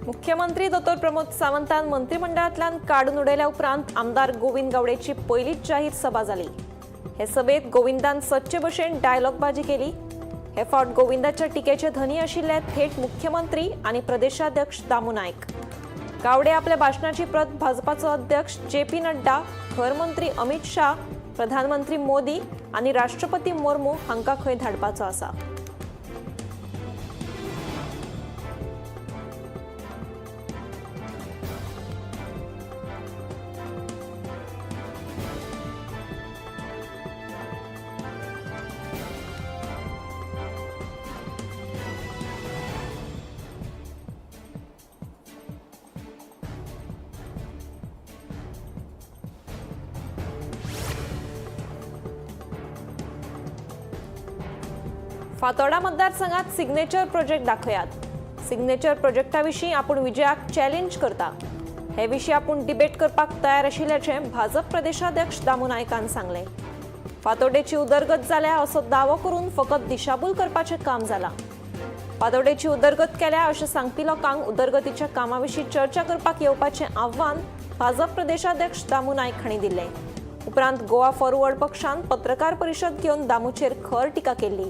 मुख्यमंत्री डॉ प्रमोद सावंतान मंत्रिमंडळातल्यान काढून उडयल्या उपरांत आमदार गोविंद गावडेची पहिलीच जाहीर सभा जाली। हे सभेत गोविंदान सच्चे भशेन डायलॉगबाजी केली। हे फावट गोविंदाच्या टिकेचे धनी आशिल्ले थेट मुख्यमंत्री आणि प्रदेशाध्यक्ष दामू नायक। गावडे आपल्या भाषणाची प्रत भाजपाचो अध्यक्ष JP नड्डा, गृहमंत्री अमित शाह, प्रधानमंत्री मोदी आणि राष्ट्रपती मुर्मू हांका खंय धाडपाचो आसा। फातोर्डा मतदारसंघात सिग्नेचर प्रोजेक्ट दाखयात। सिग्नेचर प्रोजेक्टाविशीं आपूण विजयाक चॅलेंज करता। हे विशीं आपूण डिबेट करपाक तयार आशिल्ल्याचे भाजप प्रदेशाध्यक्ष दामू नायकान सांगले। फातोर्डेची उदरगत जाल्या असो दावो करून फकत दिशाभूल करपाचें काम जालां। फातोर्डेची उदरगत केल्या अशें सांगपी लोकांक उदरगतीच्या कामाविशीं चर्चा करपाक येवपाचें आव्हान भाजप प्रदेशाध्यक्ष दामू नायक हांणी दिलें। उपरांत गोवा फॉरवर्ड पक्षान पत्रकार परिशद घेवन दामूचेर खर टिका केल्ली।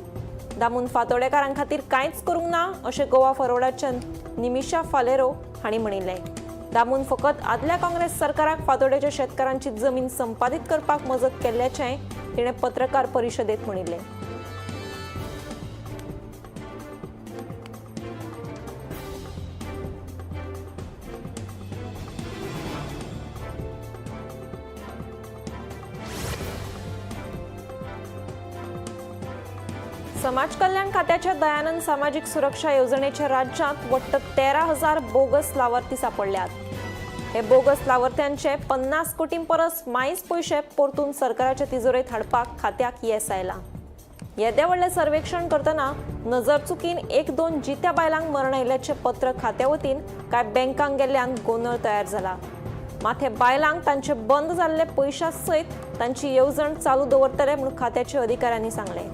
दामून फातोर्डेकारां खातीर कांयच करूंक ना अशें गोवा फॉरवर्डाच्या निमिशा फालेरो हांणी म्हणिल्लें। दामून फकत आदल्या काँग्रेस सरकाराक फातोर्डेच्या शेतकारांची जमीन संपादीत करपाक मजत केल्ल्याचें तिणें पत्रकार परिशदेंत म्हणिल्लें। समाज कल्याण खात्याच्या दयानंद सामाजिक सुरक्षा योजनेच्या राज्यात वट्ट 13,000 बोगस लावार्थी सापडल्यात। हे बोगस लावार्थ्यांचे 50 कोटी परस मायज पयशे परतून सरकाराच्या तिजोरेत हाडपाक खात्याक येस आयला। येदे व्हडले सर्वेक्षण करतना नजर चुकीन 1-2 जित्या बायलांक मरण आयिल्ल्याचे पत्र खात्या वतीन काय बँकांक गेल्ल्यान गोंधळ तयार जाला। मात हे बायलांक तांचे बंद जाल्ले पयशा सयत तांची येवजण चालू दवरतले म्हूण खात्याच्या अधिकाऱ्यांनी सांगले।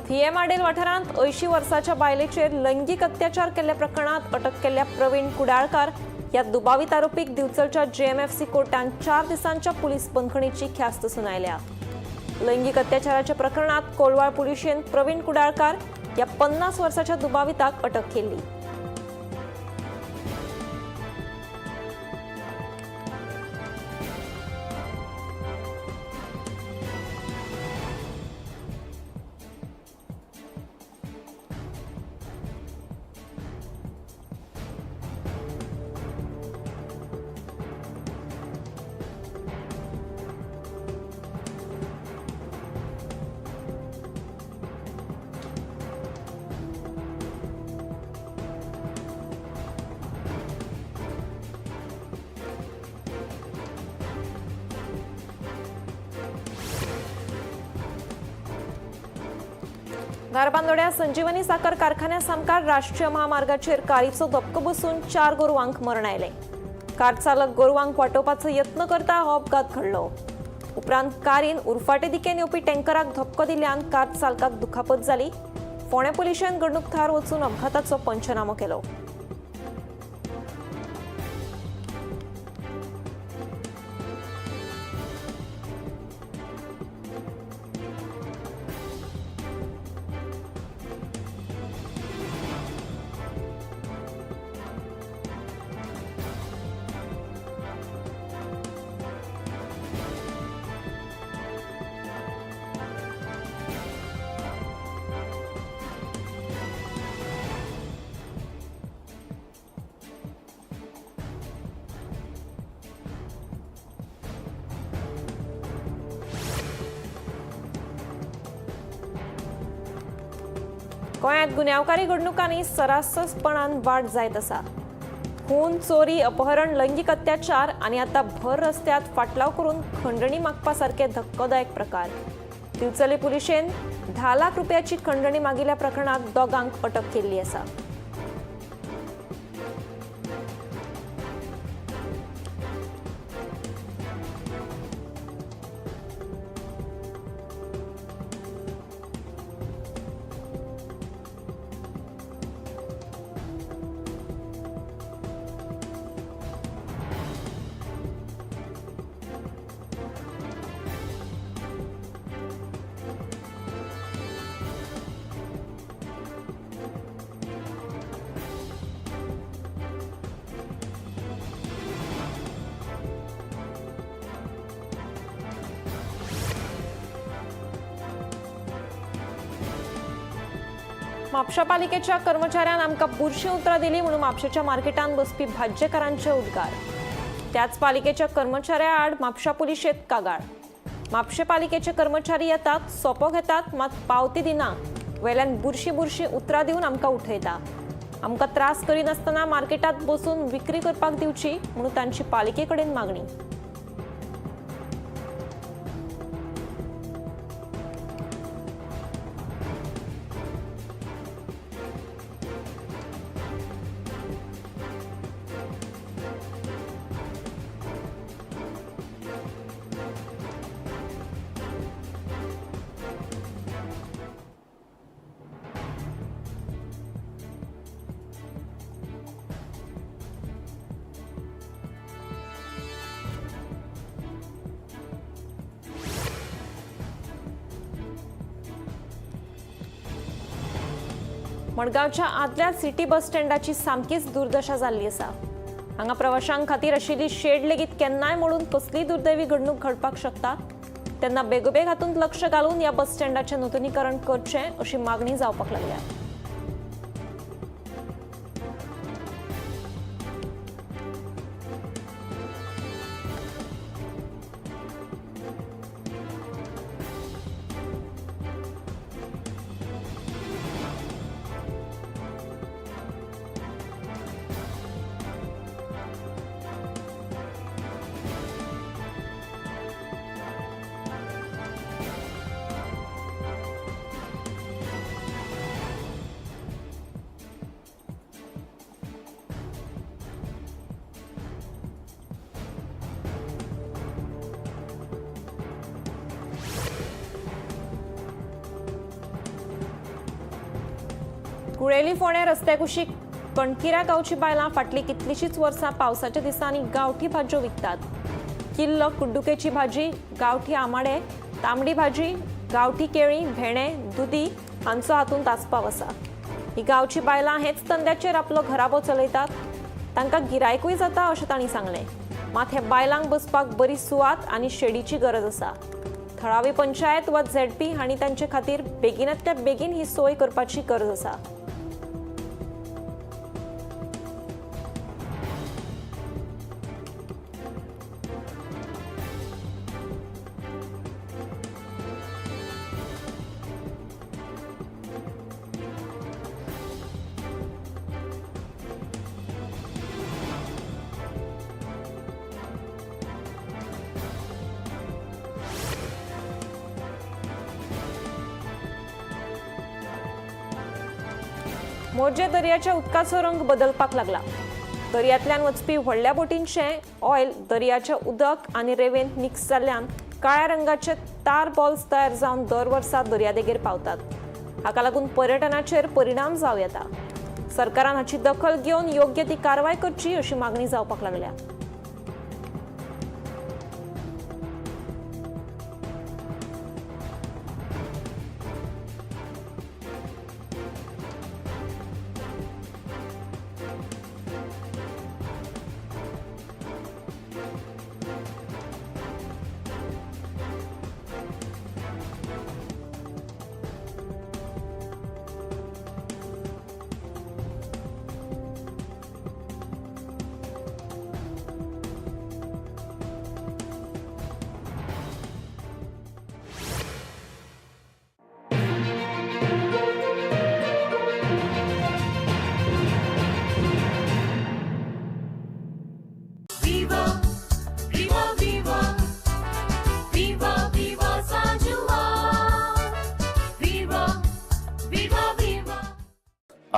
थिएमाडेल वाठारांत 80 वर्साच्या बायलेचेर लैंगिक अत्याचार केल्ल्या प्रकरणात अटक केल्ल्या प्रवीण कुडाळकार या दुबावित आरोपीक दिवचलच्या JMFC कोर्टान 4 दिसांच्या पुलीस बंदखणीची ख्यास्त सुनायल्या। लैंगिक अत्याचाराच्या प्रकरणात कोळवाळ पुलिशेन प्रवीण कुडाळकार या 50 वर्साच्या दुबाविताक अटक केली। धारबांदोड्या संजीवनी साखर कारखान्या सामकार राष्ट्रीय महामार्गाचेर कारचो धपको बसून 4 गोरवांक मरण आयलें। कार चालक गोरवांक वाटोवपाचो यत्न करता हो अपघात घडलो। उपरांत कारीन उरफाटे दिकेन येवपी टँकराक धपको दिल्ल्यान कार चालकाक दुखापत जाली। फोंडें पुलिशेन घडणूक थळार वचून अपघाताचो पंचनामो केलो। गोंयांत गुन्यांवकारी घडणुकांनी सरासरपणान वाड जायत आसा। खून, चोरी, अपहरण, लैंगिक अत्याचार आणि आता भर रस्त्यात फाटलाव करून खंडणी मागपासारखे धक्कादायक प्रकार. दिवचले पुलिशेन 10 लाख रुपयाची खंडणी मागिल्ल्या प्रकरणात दोगांक अटक केल्ली आसा. म्हापशा पालिकेच्या कर्मचाऱ्यांन आमकां बुरशी उतरां दिली म्हणून म्हापशेच्या मार्केटांत बसपी भाज्यकारांचे उद्गार. त्याच पालिकेच्या कर्मचाऱ्या आड म्हापशा पुलिशेंत कागाळ. म्हापशे पालिकेचे कर्मचारी येतात, सोपो घेतात, मात पावती दिना, वेल्यान बुरशी उतरां दिवन आमकां उठयता. आमकां त्रास करिनासतना मार्केटांत बसून विक्री करपाक दिवची म्हणून तांची पालिके कडेन मागणी. मडगावच्या आदल्या सिटी बस स्टँडाची सामकीच दुर्दशा जाल्ली आसा. हांगा प्रवाशांक खातीर आशिल्ली शेड लेगीत केन्नाय मोडून कसलीय दुर्दैवी घडणूक घडपाक शकता. तेन्ना बेगोबेग हातूंत लक्ष घालून ह्या बस स्टँडाचें नूतनीकरण करचें अशी मागणी जावपाक लागल्या. कुळेली फोंड्या रस्त्या कुशीक कणकिऱ्या गांवची बायलां फाटलीं कितलींशींच वर्सां पावसाच्या दिसांनी गांवठी भाज्यो विकतात. किल्ल कुड्डुकेची भाजी, गांवठी आमाडे, तांबडी भाजी, गांवठी केळी, भेणे, दुदी हांचो हातूंत आस्पाव आसा. ही गांवची बायलां हेच धंद्याचेर आपलो घराबो चलयतात. तांकां गिरायकूय जाता अशें तांणी सांगलें. मात हे बायलांक बसपाक बरी सुवात आनी शेडीची गरज आसा. थळावी पंचायत वा झेडपी हांणी तांचे खातीर बेगिनांतल्या बेगीन ही सोय करपाची गरज आसा. मोरजे दर्याच्या उदकाचो रंग बदलपाक लागला. दर्यांतल्यान वचपी व्हडल्या बोटींचें ऑयल दर्याचें उदक आनी रेवेंत मिक्स जाल्ल्यान काळ्या रंगाचे तार बॉल्स तयार जावन दर वर्सा दर्यादेगेर पावतात. हाका लागून पर्यटनाचेर परिणाम जावं येता. सरकारान हाची दखल घेवन योग्य ती कारवाय करची अशी मागणी जावपाक लागल्या.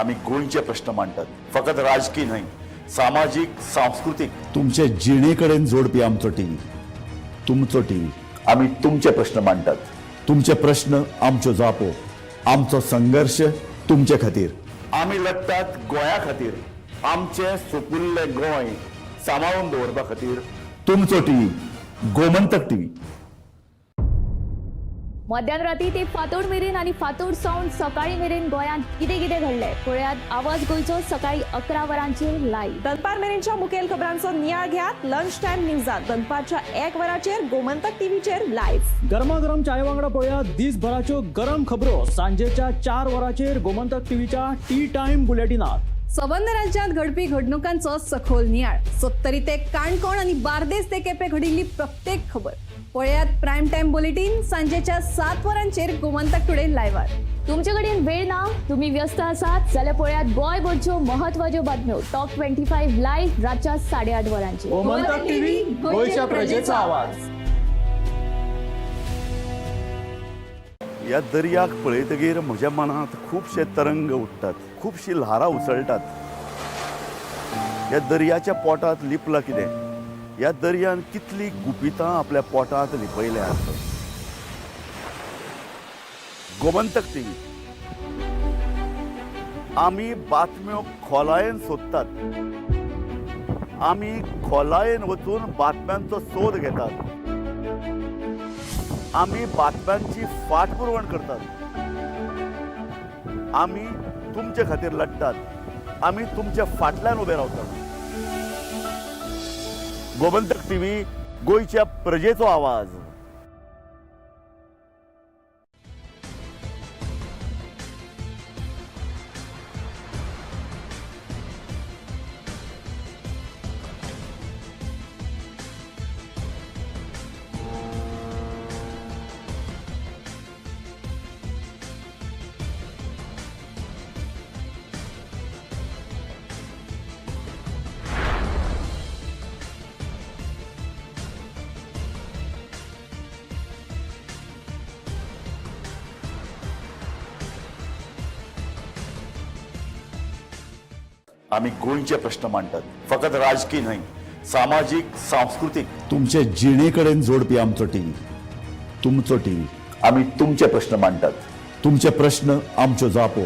आम्ही गोंयचे प्रश्न मांडटात. फकत राजकीय न्हय, सामाजीक सांस्कृतिक तुमचे जिणेकडेन जोडपी आमचो टीव्ही. तुमचो टीव्ही. आम्ही तुमचे प्रश्न मांडटात. तुमचे प्रश्न आमच्यो जापो. आमचो संघर्ष तुमचे खातीर. आम्ही लढटात गोंया खातीर. आमचे सोपुल्ले गोंय सांबाळून दवरपा खातीर. तुमचो टीव्ही गोमंतक टीव्ही. मध्यानराती ते फातोड मेरेन आणि फातोड सावन सकाळी मेरेन गोंयांत कितें कितें घडलें पळयात आवाज गोंयचो सकाळी 11 वरांचेर लायव्ह. दनपार मेरेनच्या मुखेल खबरांचो नियाळ घेयात लंच टायम न्यूजात. दनपारच्या 1 वराचेर गोमंतक टीव्हीचेर लायव्ह. गरमागरम चाय वांगडा पळयात दिसभराच्यो गरम खबरो सांजेच्या 4 वरांचेर गोमंतक टीव्हीच्या टी टाइम बुलेटिनात. संबंध राज्यांत घडपी घडणुकांचो सखोल नियाळ. 70 ते काणकोण आणि बार्देस ते केपें घडिल्ली प्रत्येक खबर पळयात प्रायम टाइम बुलेटिन सांजेच्या 7 वरांचेर गोमंतक टुडे लायव्हार. तुमचे कडेन वेळ ना, तुम्ही व्यस्त आसात जाल्यार पळयात गोंयभरच्यो म्हत्वाच्यो बातम्यो टॉप 25 लायव्ह रातच्या 8:30 वरांचेर. गोमंतक टीव्ही गोंयच्या प्रजेचा आवाज. या दर्याक पळयतकीर म्हज्या मनांत खुबशे तरंग उठतात, खुबशी ल्हारां उसळटात. या दर्याच्या पोटांत लिपलां कितें? या दर्यान कितली गुपितां आपल्या पोटांत लिपयल्यात. गोमंतक टीव्ही. आमी बातम्यो खोलायेन सोदतात. आमी खोलायेन वचून बातम्यांचो सोद घेतात. आमी बातम्यांची फाटपुरवण करतात. आमी तुमचे खातीर लढटात. आमी तुमच्या फाटल्यान उबे रावतात. गोमंतक टीव्ही गोंयच्या प्रजेचो आवाज. आम्ही गोंयचे प्रश्न मांडटात. फकत राजकीय न्हय, सामाजीक सांस्कृतिक तुमचे जिणेकडेन जोडपी आमचो टीव्ही. तुमचो टीव्ही. आम्ही तुमचे प्रश्न मांडटात. तुमचे प्रश्न आमच्यो जापो.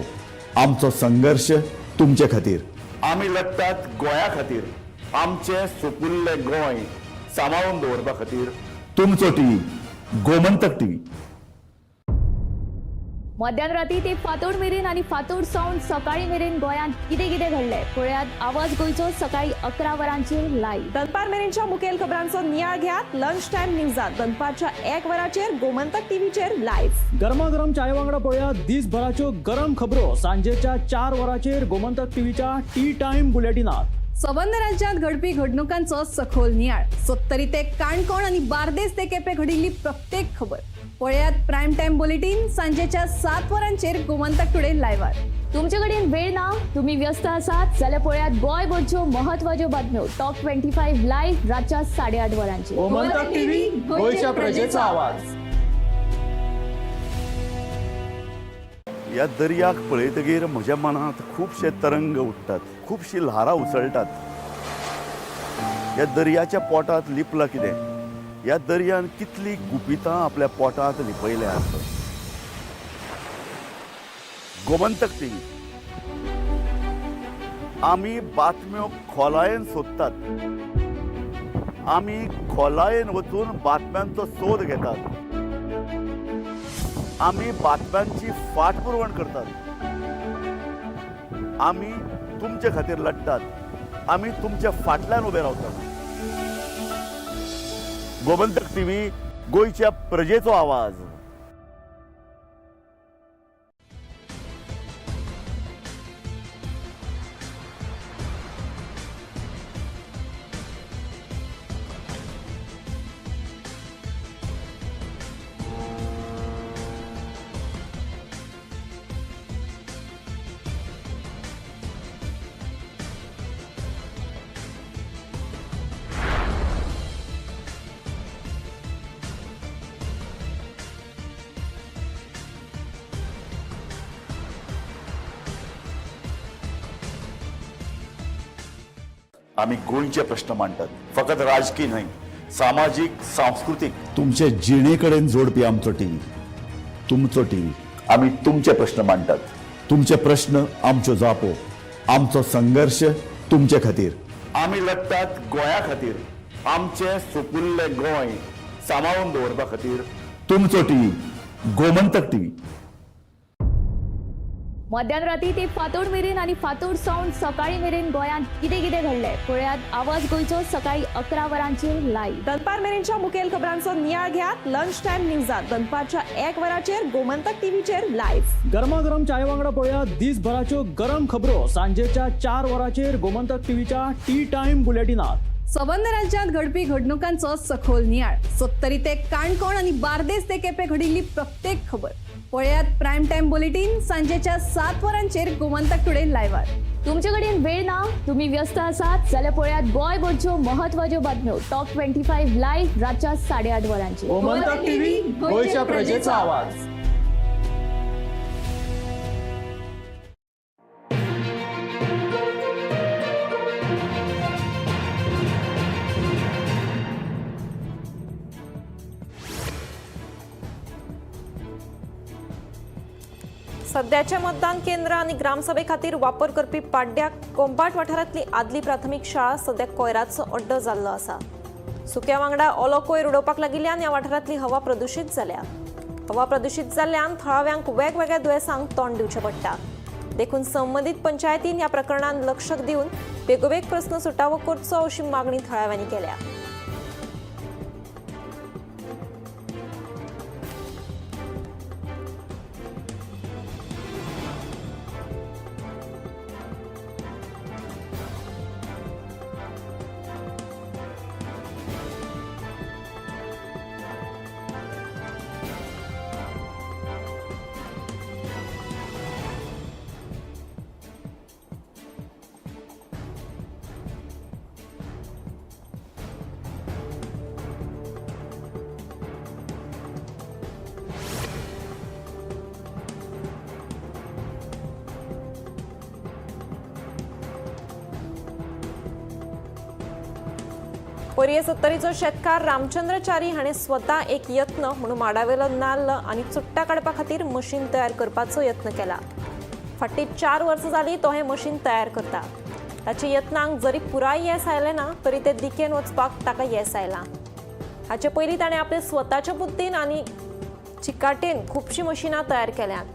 आमचो संघर्ष तुमचे खातीर. आम्ही लढटात गोंया खातीर. आमचे सोपुल्ले गोंय सांबाळून दवरपा खातीर. तुमचो टीव्ही गोमंतक टीव्ही. मध्यानराती ते फातोड मेरेन आणि फातोड सावन सकाळी मेरेन गोंयांत कितें कितें घडलें पळयात आवाज गोंयचो सकाळी 11 वरांचेर लायव्ह. दनपार मेरेनच्या मुखेल खबरांचो नियाळ घेयात लंच टायम न्यूजात. दनपारच्या 1 वराचेर गोमंतक टीव्हीचेर लायव्ह. गरमागरम चाय वांगडा पळयात दिसभराच्यो गरम खबरो सांजेच्या 4 वरांचेर गोमंतक टीव्हीच्या टी टाइम बुलेटिनात. संबंध राज्यांत घडपी घडणुकांचो सखोल नियाळ. 70 ते काणकोण आणि बार्देस ते केपें घडिल्ली प्रत्येक खबर पळयात प्रायम टाइम बुलेटिन सांजेच्या 7 वरांचेर गोमंतक टुडे लायव्हार. तुमचे कडेन वेळ ना, तुम्ही व्यस्त आसात जाल्यार पळयात गोंयभरच्यो म्हत्वाच्यो बातम्यो टॉप 25 लायव्ह रातच्या 8:30 वरांचेर. गोमंतक टीव्ही गोंयच्या प्रजेचा आवाज. या दर्याक पळयतकीर म्हज्या मनांत खुबशे तरंग उठतात, खुबशी ल्हारां उसळटात. या दर्याच्या पोटांत लिपलां कितें? या दर्यान कितली गुपितां आपल्या पोटांत लिपयल्यात. गोमंतक टीव्ही. आमी बातम्यो खोलायेन सोदतात. आमी खोलायेन वचून बातम्यांचो सोद घेतात. आमी बातम्यांची फाटपुरवण करतात. आमी तुमचे खातीर लढटात. आमी तुमच्या फाटल्यान उबे रावतात. गोमंतक टीव्ही गोंयच्या प्रजेचो आवाज. आम्ही गोंयचे प्रश्न मांडटात. फकत राजकीय न्हय, सामाजीक सांस्कृतिक तुमचे जिणेकडेन जोडपी आमचो टीव्ही, तुमचो टीव्ही. आम्ही तुमचे प्रश्न मांडटात. तुमचे प्रश्न आमच्यो जापो, आमचो संघर्ष तुमचे खातीर. आम्ही लढटात गोंया खातीर. आमचे सोपुल्ले गोंय सांबाळून दवरपा खातीर. तुमचो टीव्ही, गोमंतक टीव्ही. मध्यरात्री ते फातोड मेरेन आणि फातोड सावन सकाळी मेरेन गोंयांत कितें कितें घडलें पळयात आवाज गोंयचो सकाळी 11 वरांचेर लायव्ह. दनपार मेरेनच्या मुखेल खबरांचो नियाळ घेयात लंच टायम न्यूजात दनपारच्या 1 वराचेर गोमंतक टीव्हीचेर लायव्ह. गरमागरम चाय वांगडा पळयात दिसभराच्यो गरम खबरो सांजेच्या 4 वराचेर गोमंतक टीव्हीच्या टी टाइम बुलेटिनात. संबंध राज्यात घडपी घडणुकांचो सखोल नियाळ. 70 ते काणकोण आणि बार्देस ते केपें घडिल्ली प्रत्येक खबर पळयात प्रायम टाइम बुलेटिन सांजेच्या 7 वरांचेर गोमंतक टुडे लायव्हार. तुमचे कडेन वेळ ना, तुम्ही व्यस्त आसात जाल्यार पळयात गोंयभरच्यो म्हत्वाच्यो बातम्यो टॉप 25 लायव्ह रातच्या 8:30 वरांचेर. गोमंतक टीव्ही, गोंयच्या प्रजेचो आवाज. सध्याचे मतदान केंद्र आणि ग्रामसभे खातीर वापर करपी पाड्ड्याक कोंबाट वाठारांतली आदली प्राथमीक शाळा सध्या कोयराचो अड्डो जाल्लो आसा. सुक्या वांगडा ओलो कोयर उडोवपाक लागिल्ल्यान ह्या वाठारांतली हवा प्रदुशीत जाल्या. हवा प्रदुशीत जाल्ल्यान थळाव्यांक वेगवेगळ्या दुयेंसांक तोंड दिवचें पडटा. देखून संबंदीत पंचायतीन ह्या प्रकरणान लक्ष दिवन बेगोबेग प्रस्न सुटावो करचो अशी मागणी थळाव्यांनी केल्या. परिये 70चो शेतकार रामचंद्रचारी हाणें स्वता एक यत्न म्हणून माडावेलो नाल्ल आनी चुट्टा काडपा खातीर मशीन तयार करपाचो यत्न केला. फाटलीं 4 वर्सां जालीं तो हें मशीन तयार करता. ताच्या यत्नांक जरी पुराय येस आयलें ना तरी ते दिकेन वचपाक ताका येस आयलां. हाचे पयलीं ताणें आपले स्वताच्या बुद्दीन आनी चिकाटेन खुबशीं मशिनां तयार केल्यात.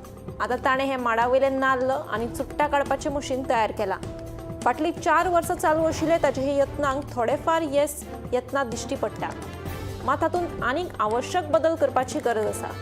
आतां ताणें हें माडावयलें नाल्ल आनी चुट्टा काडपाचें मशीन तयार केलां. फाटलीं 4 वर्सां चालू आशिल्ले ताचे हे यत्नांक थोडेफार येस यत्नां दिश्टी पडटा. मात हातूंत आनीक आवश्यक बदल करपाची गरज आसा.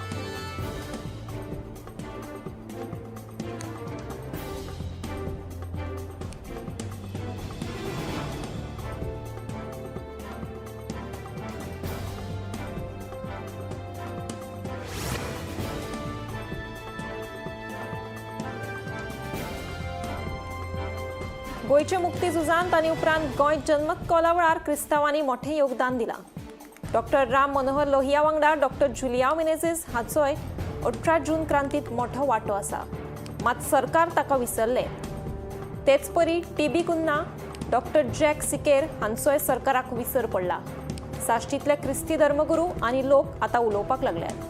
गोंयचे मुक्ती झुजांत आनी उपरांत गोंय जल्मत कोला वेळार क्रिस्तांवांनी मोठें योगदान दिलां. डॉक्टर राम मनोहर लोहिया वांगडा डॉक्टर जुलिया मिनेझीस हाचोय 18 जून क्रांतीत मोठो वांटो आसा. मात सरकार ताका विसरले. तेच परी टीबी कुन्ना डॉक्टर जॅक सिकेर हांचोय सरकाराक विसर पडला. साश्टीतले क्रिस्ती धर्मगुरू आनी लोक आतां उलोवपाक लागल्यात.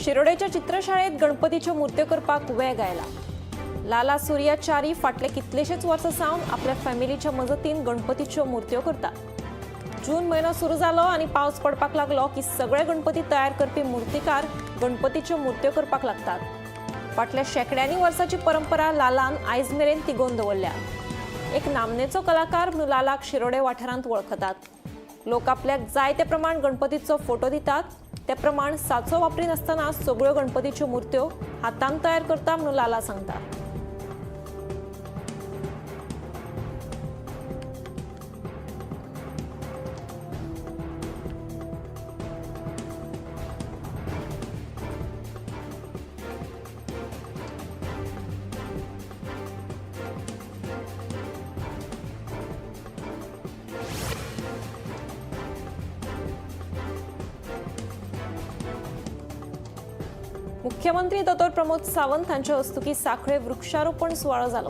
शिरोडेच्या चित्रशाळेत गणपतीच्यो मुर्त्यो करपाक वेग आयला. लाला सूर्याचारी फाटले कितलेशेच वर्सां सावन आपल्या फॅमिलीच्या मजतीन गणपतीच्यो मुर्त्यो करता. जून म्हयनो सुरू जालो आनी पावस पडपाक लागलो की सगळे गणपती तयार करपी मुर्तीकार गणपतीच्यो मुर्त्यो करपाक लागतात. फाटल्या शेकड्यांनी वर्सांची परंपरा लालान आयज मेरेन तिगोवन दवरल्या. एक नामनेचो कलाकार म्हणून लालाक शिरोडे वाठारांत वळखतात. लोक आपल्याक जाय ते प्रमाण गणपतीचो फोटो दितात ते प्रमाण साचो वापरी नासतना सगळ्यो गणपतीच्यो मुर्त्यो हातान तयार करता म्हणून लाला सांगता. मुख्यमंत्री दोतोर प्रमोद सावंत हांच्या हस्तुकी सांखळे वृक्षारोपण सुवाळो जालो.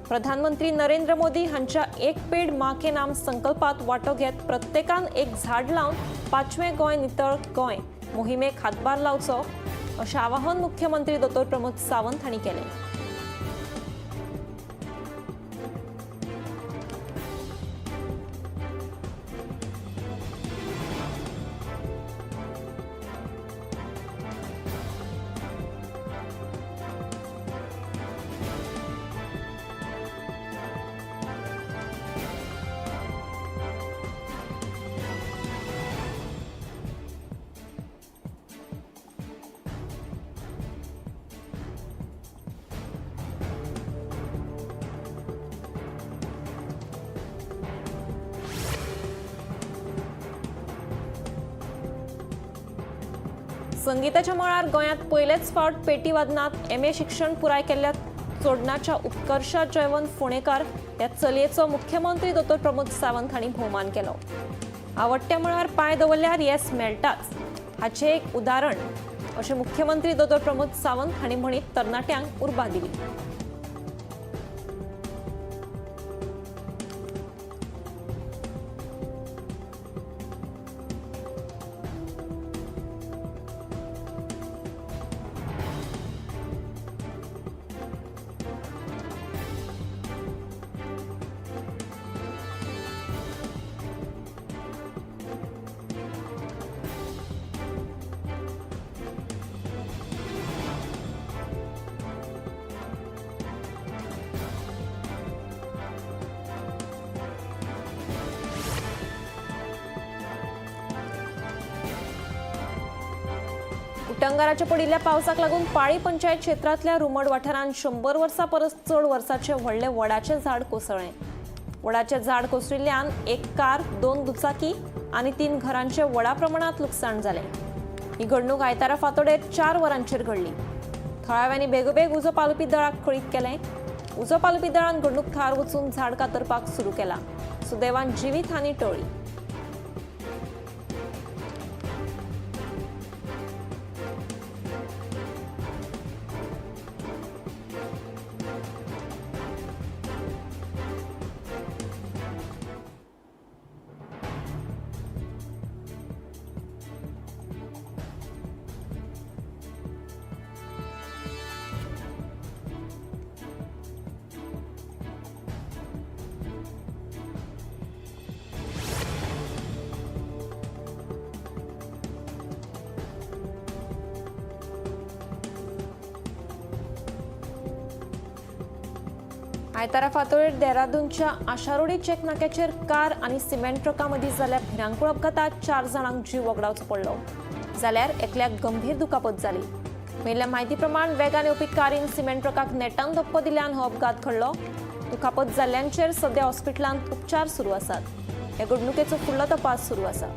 प्रधानमंत्री नरेंद्र मोदी हांच्या एक पेड माँ के नाम संकल्पात वांटो घेत प्रत्येकान एक झाड लावन 5वें गोंय नितळ गोंय मोहिमेक हातभार लावचो अशें आवाहन मुख्यमंत्री दोतोर प्रमोद सावंत हांणी केलें. संगीताच्या मळार गोंयांत पयलेच फावट पेटी वादनात MA शिक्षण पुराय केल्ल्या चोडणाच्या उत्कर्षा जयवंत फोंडेकार ह्या चलयेचो मुख्यमंत्री दोतोर प्रमोद सावंत हांणी भोवमान केलो. आवडट्या मळार पांय दवरल्यार येस मेळटाच हाचें एक उदाहरण अशें मुख्यमंत्री दोतोर प्रमोद सावंत हांणी म्हणीत तरणाट्यांक उर्बा दिली. उटंगाराच्या पडिल्ल्या पावसाक लागून पाळी पंचायत क्षेत्रातल्या रुमड वाठारांत 100 वर्सां परस चड वर्साचे व्हडले वडाचें झाड कोसळ्ळें. वडाचें झाड कोसळिल्ल्यान एक कार, 2 दुचाकी आनी 3 घरांचे व्हडा प्रमाणात लुकसाण जालें. ही घडणूक आयतारा फांतोडेर 4 वरांचेर घडली. थळाव्यांनी बेगोबेग उजो पालुपी दळाक कळीत केलें. उजो पालुपी दळान घडणूक थार वचून झाड कातरपाक सुरू केला. सुदैवान जिवीत हानी टळ्ळी. आयतारा फांतोडेर देहरादूनच्या आशारोडी चेक नाक्याचेर कार आनी सिमेंट ट्रकां मदीं जाल्ल्या भिरांकूळ अपघातांत 4 जाणांक जीव वगडावचो पडलो जाल्यार एकल्याक गंभीर दुखापत जाली. मेळिल्ल्या म्हायती प्रमाण वेगान येवपी कारीन सिमेंट ट्रकाक नेटान धप्पो दिल्ल्यान हो अपघात घडलो. दुखापत जाल्ल्यांचेर सध्या हॉस्पिटलांत उपचार सुरू आसात. ह्या घडणुकेचो फुडलो तपास सुरू आसा.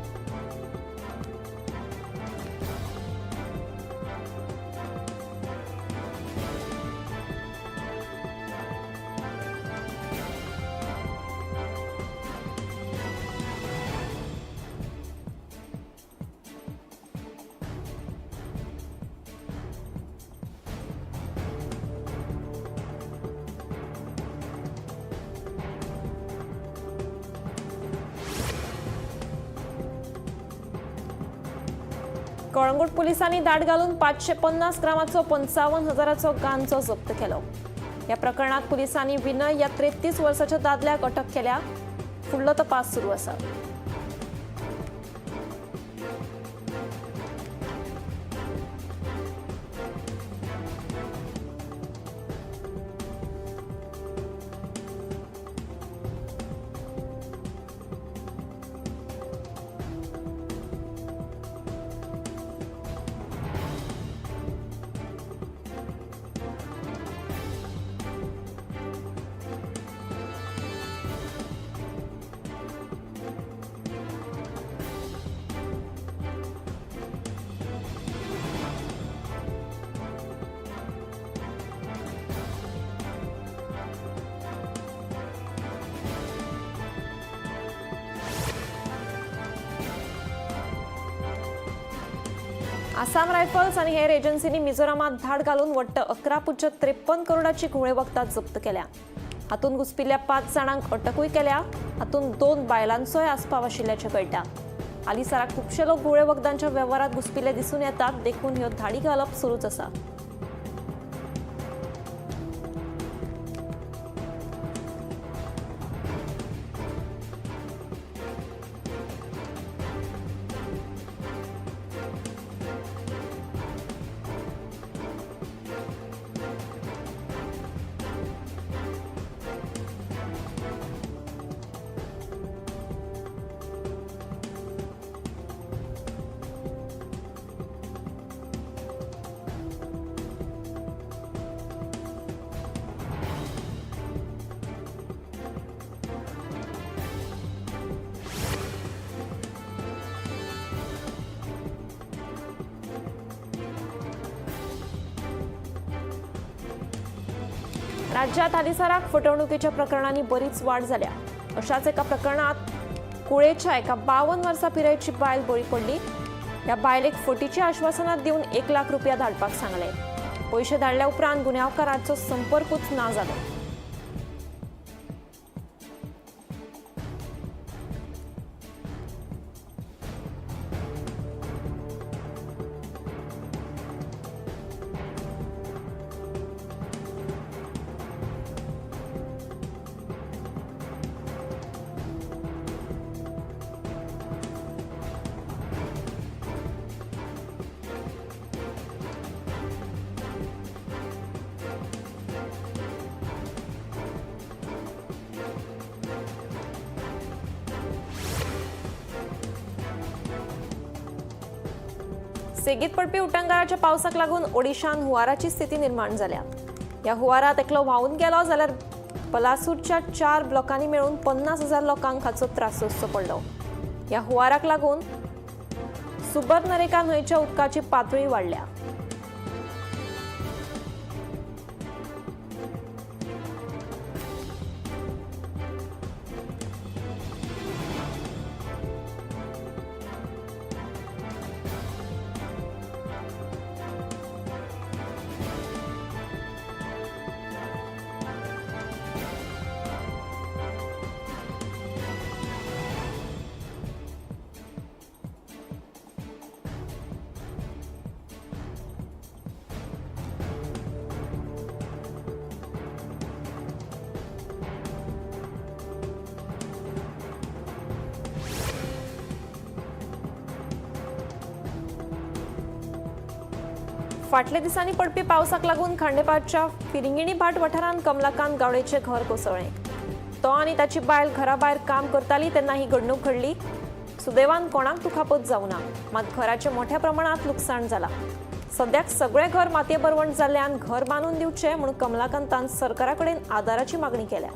कळंगूट पोलिसांनी दाड घालून 550 ग्रामाचो 55,000चो गांजो जप्त केलो. या प्रकरणात पोलिसांनी विनय या 33 वर्साच्या दादल्याक अटक केल्या. फुडलो तपास सुरू आसा. आसाम रायफल्स आणि हेर एजन्सींनी मिझोरामात धाड घालून वट्ट 11.53 करोडाची घुळे वखदां जप्त केल्या. हातून घुसपिल्ल्या 5 जाणांक अटकूय केल्या. हातून 2 बायलांचोय आस्पाव आशिल्ल्याचें कळटा. हालीसराक खुबशे लोक घुळे वखदांच्या वेव्हारात घुसपिल्ले दिसून येतात. देखून ह्यो धाडी घालप सुरूच आसा. राज्यात हालीसराक फटवणुकीच्या प्रकरणांनी बरीच वाढ झाल्या. अशाच एका प्रकरणात कुळेच्या एका 52 वर्सां पिरायेची बायल बळी पडली. ह्या बायलेक फटीची आश्वासनां दिवन 1 लाख रुपया धाडपाक सांगले. पयशे धाडल्या उपरांत गुन्यांवकाराचो संपर्कूच ना जालो. सेगीत पडपी उटंगाराच्या पावसाक लागून ओडिशान हुंवाराची स्थिती निर्माण जाल्या. ह्या हुंवारात एकलो व्हांवून गेलो जाल्यार पलासूरच्या 4 ब्लॉकांनी मेळून 50,000 लोकांक हाचो त्रास सोंसचो पडलो. ह्या हुंवाराक लागून सुबर्णरेखा न्हंयच्या उदकाची पातळी वाडल्या. फाटल्या दिसांनी पडपी पावसाक लागून खांडेपारच्या फिरिंगिणी भाट वाठारांत कमलाकांत गावडेचे घर कोसळ्ळें. तो आनी ताची बायल घरा भायर काम करताली तेन्ना ही घडणूक घडली. सुदैवान कोणाक दुखापत जावं ना, मात घराचें मोठ्या प्रमाणात लुकसाण जालां. सद्याक सगळें घर मातये बरवण जाल्ल्यान घर बांदून दिवचें म्हूण कमलाकांतान सरकारा कडेन आदाराची मागणी केल्या.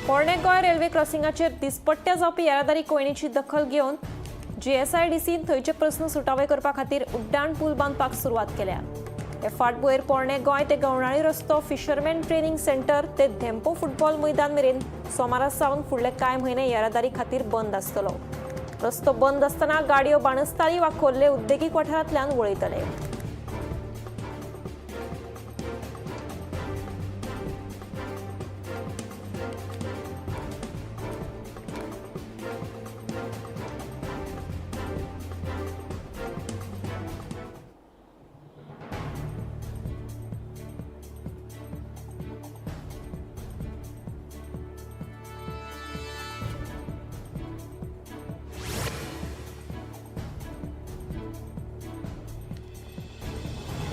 पोरणे गोंय रेल्वे क्रॉसिंगाचेर दिसपट्ट्या जावपी येरादारी कोयणेची दखल घेवन GSIDCन थंयचे प्रस्न सुटावे करपा खातीर उड्डाण पूल बांदपाक सुरवात केल्या. हे फाटभुंयेर पोरणे गोंय ते गवणाळी रस्तो, फिशरमॅन ट्रेनिंग सेंटर ते धेंपो फुटबॉल मैदान मेरेन सोमारा सावन फुडले कांय म्हयने येरादारी खातीर बंद आसतलो. रस्तो बंद आसतना गाडयो बाणस्तारी वा खोर्ले उद्देगीक वाठारांतल्यान वळयतले.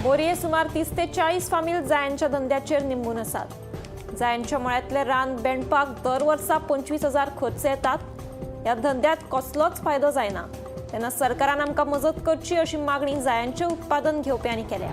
बोरये सुमार 30 ते 40 फामील जायांच्या धंद्याचेर निंबून आसात. जायांच्या मळ्यातले रान बेंडपाक दर वर्सा 25,000 खर्च येतात. ह्या धंद्यात कसलोच फायदो जायना तेन्ना सरकारान आमकां मजत करची अशी मागणी जायांचे उत्पादन घेवप्यांनी केल्या.